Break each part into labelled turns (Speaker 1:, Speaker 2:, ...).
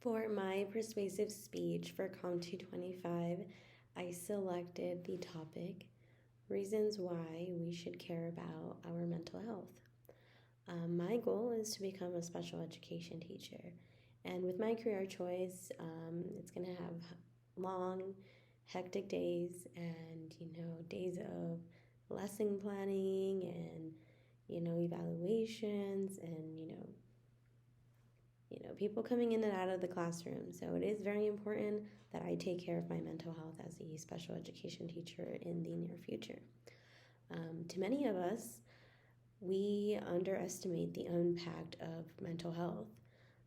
Speaker 1: For my persuasive speech for COM 225, I selected the topic Reasons Why We Should Care About Our Mental Health. My goal is to become a special education teacher. And with my career choice, it's going to have long, hectic days and, days of lesson planning and, evaluations and, people coming in and out of the classroom. So it is very important that I take care of my mental health as a special education teacher in the near future. To many of us, we underestimate the impact of mental health.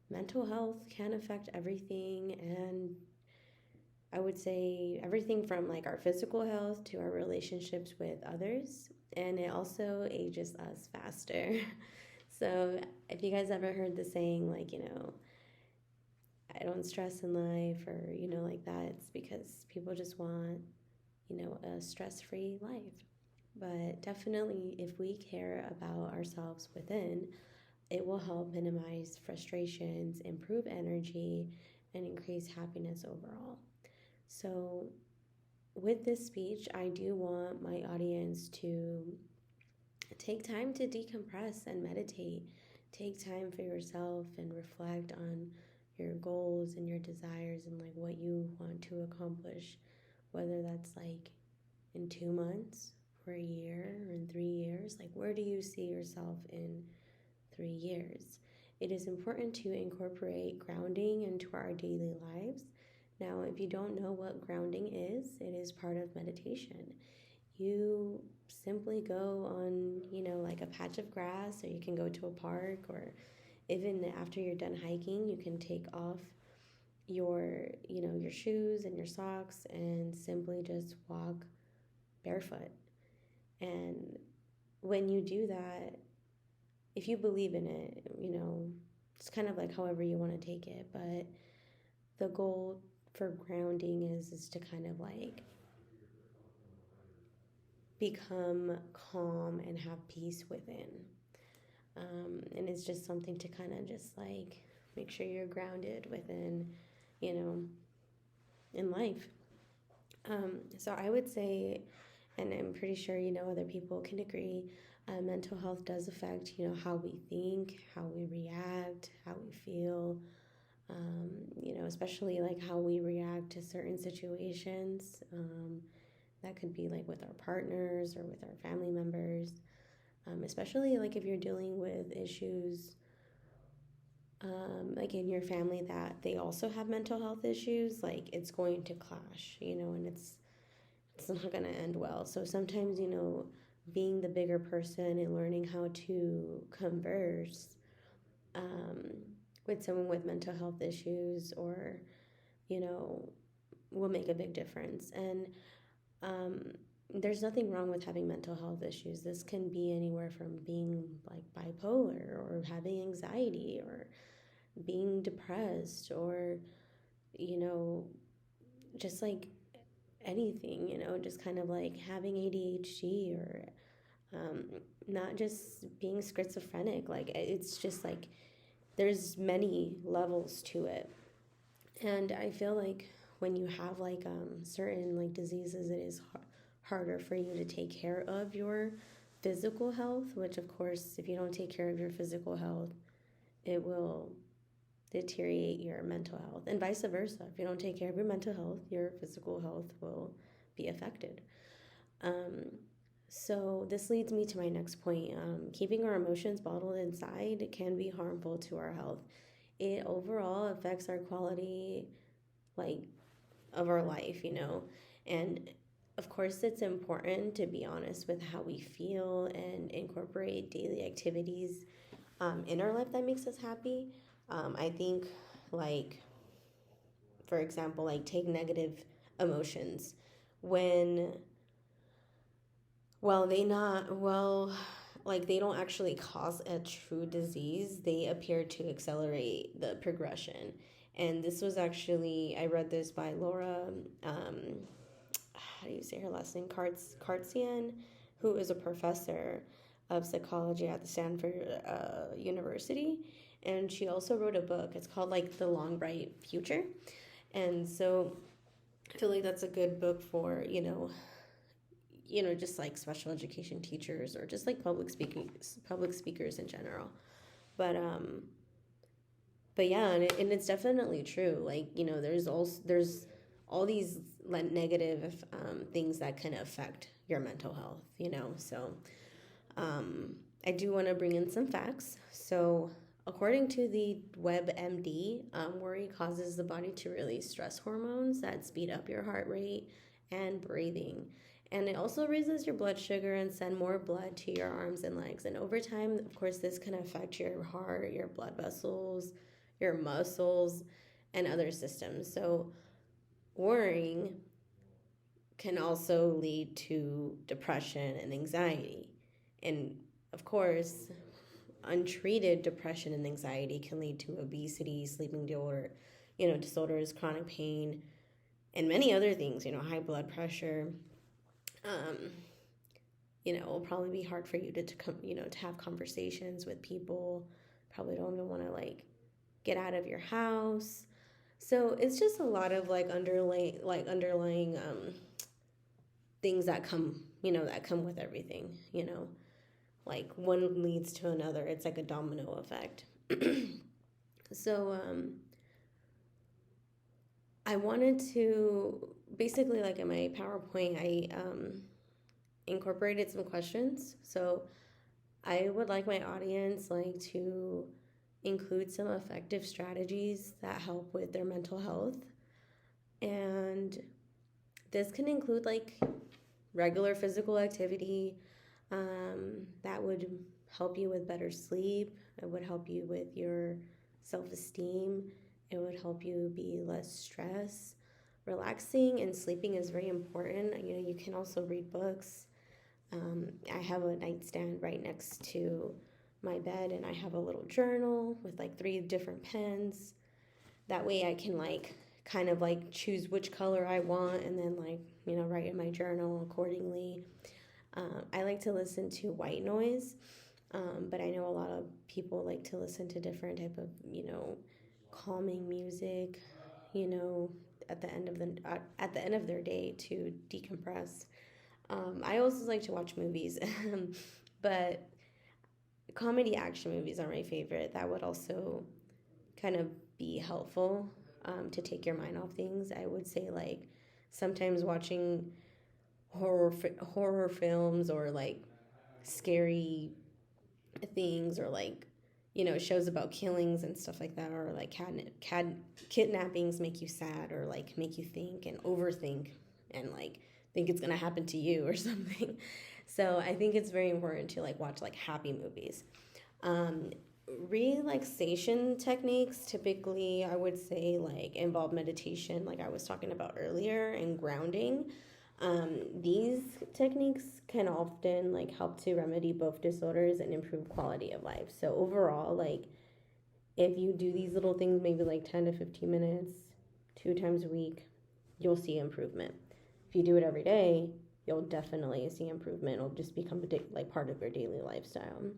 Speaker 1: Mental health can affect everything, and I would say everything from like our physical health to our relationships with others, and it also ages us faster. So if you guys ever heard the saying, like, I don't stress in life or, like that, it's because people just want, a stress-free life. But definitely, if we care about ourselves within, it will help minimize frustrations, improve energy, and increase happiness overall. So, with this speech, I do want my audience to take time to decompress and meditate. Take time for yourself and reflect on your goals and your desires and like what you want to accomplish, whether that's like in 2 months or a year or in 3 years. Like, where do you see yourself in 3 years? It is important to incorporate grounding into our daily lives. Now, if you don't know what grounding is, it is part of meditation. You simply go on, like a patch of grass, or you can go to a park, or even after you're done hiking, you can take off your shoes and your socks and simply just walk barefoot. And when you do that, if you believe in it, it's kind of like however you want to take it, but the goal for grounding is to kind of like become calm and have peace within. And it's just something to kind of just like make sure you're grounded within, in life. So I would say, and I'm pretty sure, other people can agree, mental health does affect, how we think, how we react, how we feel, especially like how we react to certain situations. That could be like with our partners or with our family members, especially like if you're dealing with issues like in your family that they also have mental health issues, like it's going to clash, and it's not going to end well. So sometimes, being the bigger person and learning how to converse with someone with mental health issues or, will make a big difference. And there's nothing wrong with having mental health issues. This can be anywhere from being like bipolar or having anxiety or being depressed or, just like anything, just kind of like having ADHD or not just being schizophrenic. Like it's just like there's many levels to it. And I feel like when you have like certain like diseases, it is harder for you to take care of your physical health, which of course, if you don't take care of your physical health, it will deteriorate your mental health, and vice versa. If you don't take care of your mental health, your physical health will be affected. So this leads me to my next point. Keeping our emotions bottled inside can be harmful to our health. It overall affects our quality, like, of our life, and of course it's important to be honest with how we feel and incorporate daily activities in our life that makes us happy. I think, like, for example, like take negative emotions when, well, like they don't actually cause a true disease, they appear to accelerate the progression. And this was actually, I read this by Laura, how do you say her last name? Kartzian, who is a professor of psychology at the Stanford University. And she also wrote a book. It's called like The Long Bright Future. And so I feel like that's a good book for, just like special education teachers or just like public speakers in general. But yeah, and it's definitely true. Like, there's all these negative things that can affect your mental health, So I do want to bring in some facts. So according to the WebMD, worry causes the body to release stress hormones that speed up your heart rate and breathing. And it also raises your blood sugar and send more blood to your arms and legs. And over time, of course, this can affect your heart, your blood vessels, your muscles, and other systems. So worrying can also lead to depression and anxiety. And of course, untreated depression and anxiety can lead to obesity, sleeping disorders, chronic pain, and many other things, high blood pressure. It will probably be hard for you to have conversations with people. Probably don't even want to like get out of your house. So it's just a lot of underlying things that come with everything, like one leads to another. It's like a domino effect. So I wanted to basically, like in my PowerPoint, I incorporated some questions. So I would like my audience to include some effective strategies that help with their mental health. And this can include regular physical activity that would help you with better sleep. It would help you with your self-esteem. It would help you be less stressed. Relaxing and sleeping is very important. You can also read books. I have a nightstand right next to my bed, and I have a little journal with 3 different pens. That way I can kind of choose which color I want, and then write in my journal accordingly. I like to listen to white noise, but I know a lot of people like to listen to different type of calming music, at the end of their day to decompress. I also like to watch movies, but comedy action movies are my favorite. That would also kind of be helpful to take your mind off things. I would say sometimes watching horror films or scary things or shows about killings and stuff like that, or kidnappings make you sad or make you think and overthink and think it's gonna happen to you or something. So I think it's very important to watch happy movies. Relaxation techniques typically, I would say, involve meditation, like I was talking about earlier, and grounding. These techniques can often help to remedy both disorders and improve quality of life. So overall, if you do these little things, maybe 10 to 15 minutes 2 times a week, you'll see improvement. If you do it every day, you'll definitely see improvement. It'll just become part of your daily lifestyle.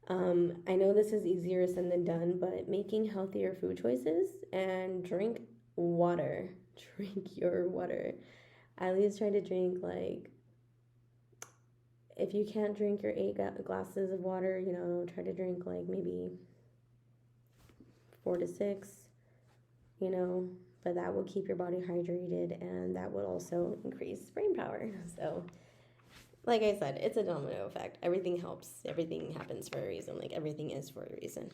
Speaker 1: I know this is easier said than done, but making healthier food choices and drink water. Drink your water. At least try to drink if you can't drink your 8 glasses of water, try to drink maybe 4 to 6, but that will keep your body hydrated, and that will also increase brain power. So like I said, it's a domino effect. Everything helps. Everything happens for a reason. Everything is for a reason.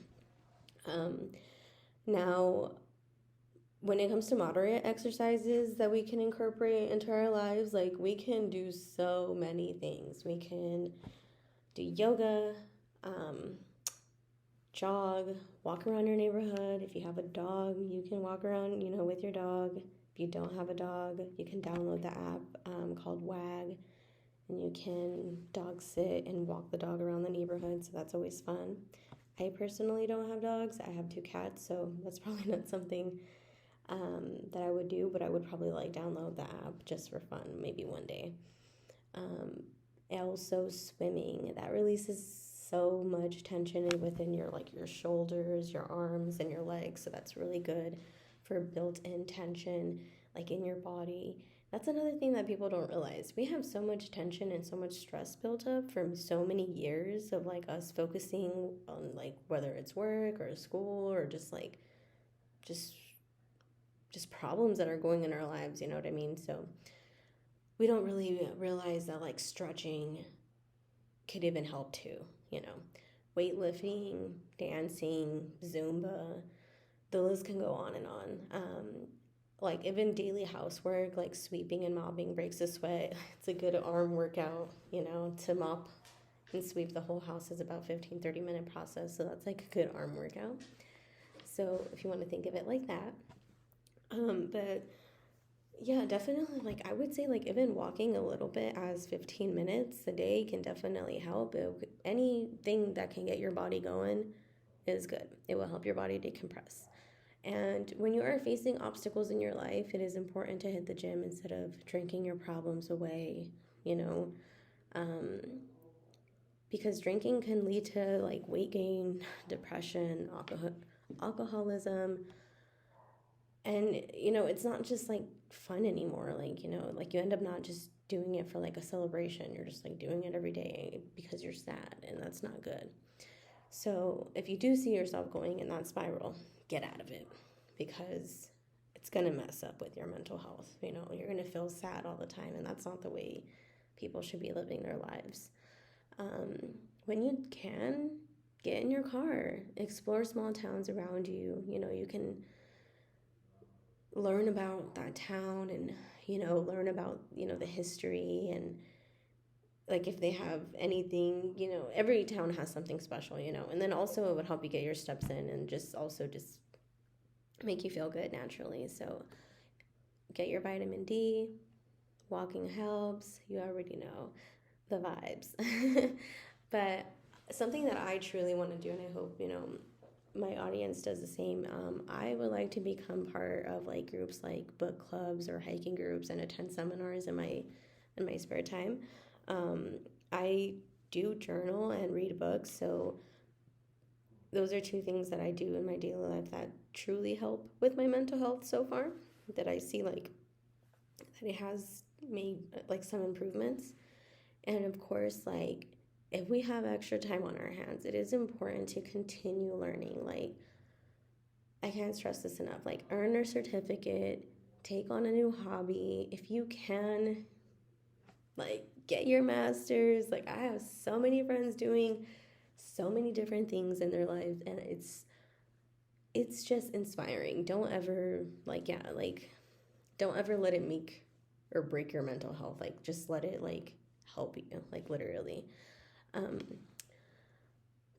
Speaker 1: Now, when it comes to moderate exercises that we can incorporate into our lives, we can do so many things. We can do yoga, jog, walk around your neighborhood. If you have a dog, you can walk around, with your dog. If you don't have a dog, you can download the app called WAG, and you can dog sit and walk the dog around the neighborhood, so that's always fun. I personally don't have dogs. I have 2 cats, so that's probably not something that I would do, but I would probably download the app just for fun, maybe one day. Also swimming, that releases so much tension within your like your shoulders, your arms, and your legs. So that's really good for built-in tension like in your body. That's another thing that people don't realize. We have so much tension and so much stress built up from so many years of like us focusing on like whether it's work or school or just like just just problems that are going in our lives, you know what I mean? So we don't really realize that like stretching could even help too, you know. Weightlifting, dancing, Zumba, the list can go on and on. Like even daily housework, like sweeping and mopping breaks the sweat. It's a good arm workout, you know, to mop and sweep the whole house is about 15-30 minute process. So that's like a good arm workout. So if you want to think of it like that. But yeah, definitely. Like I would say, like even walking a little bit as 15 minutes a day can definitely help. Anything that can get your body going is good. It will help your body decompress. And when you are facing obstacles in your life, it is important to hit the gym instead of drinking your problems away, you know, um, because drinking can lead to like weight gain, depression, alcoholism, and you know it's not just like fun anymore. Like you know, like you end up not just doing it for like a celebration. You're just like doing it every day because you're sad, and that's not good. So if you do see yourself going in that spiral, get out of it because it's going to mess up with your mental health. You know, you're going to feel sad all the time, and that's not the way people should be living their lives. Um, when you can, get in your car, explore small towns around you. You know, you can learn about that town and, you know, learn about, you know, the history and like if they have anything, you know, every town has something special, you know, and then also it would help you get your steps in and just also just make you feel good naturally. So get your vitamin D, walking helps, you already know the vibes. But something that I truly want to do, and I hope, you know, my audience does the same. I would like to become part of like groups like book clubs or hiking groups and attend seminars in my spare time. Um, I do journal and read books, so those are two things that I do in my daily life that truly help with my mental health so far. That I see like that it has made like some improvements, and of course, like if we have extra time on our hands, it is important to continue learning. Like I can't stress this enough. Like earn a certificate, take on a new hobby if you can. Like get your master's. Like I have so many friends doing so many different things in their lives, and it's just inspiring. Don't ever don't ever let it make or break your mental health. Like just let it like help you, like literally. Um,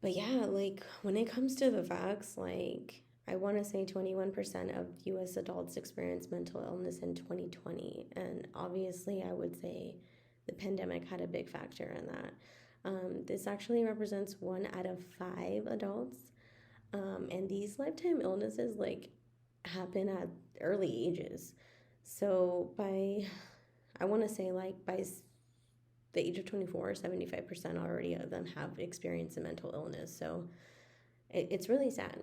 Speaker 1: but yeah, like when it comes to the facts, like I want to say 21% of US adults experienced mental illness in 2020. And obviously, I would say the pandemic had a big factor in that. This actually represents 1 out of 5 adults. And these lifetime illnesses like happen at early ages. So I want to say like by the age of 24, 75% already of them have experienced a mental illness. So it's really sad.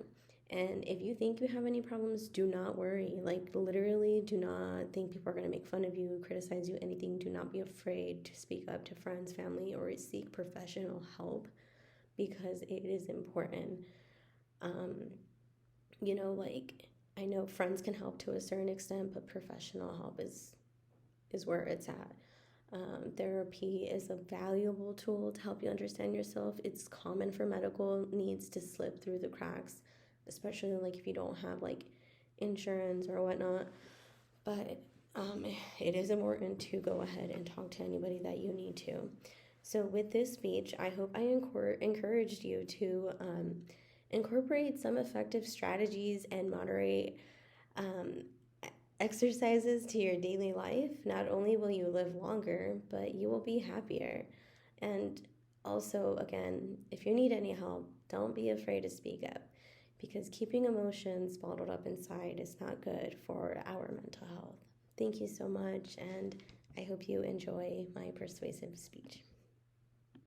Speaker 1: And if you think you have any problems, do not worry. Like, literally, do not think people are going to make fun of you, criticize you, anything. Do not be afraid to speak up to friends, family, or seek professional help because it is important. Um, you know, like, I know friends can help to a certain extent, but professional help is where it's at. Therapy is a valuable tool to help you understand yourself. It's common for medical needs to slip through the cracks, especially like if you don't have like insurance or whatnot. But it is important to go ahead and talk to anybody that you need to. So with this speech, I hope I encouraged you to incorporate some effective strategies and moderate um, exercises to your daily life. Not only will you live longer, but you will be happier. And also, again, if you need any help, don't be afraid to speak up because keeping emotions bottled up inside is not good for our mental health. Thank you so much, and I hope you enjoy my persuasive speech.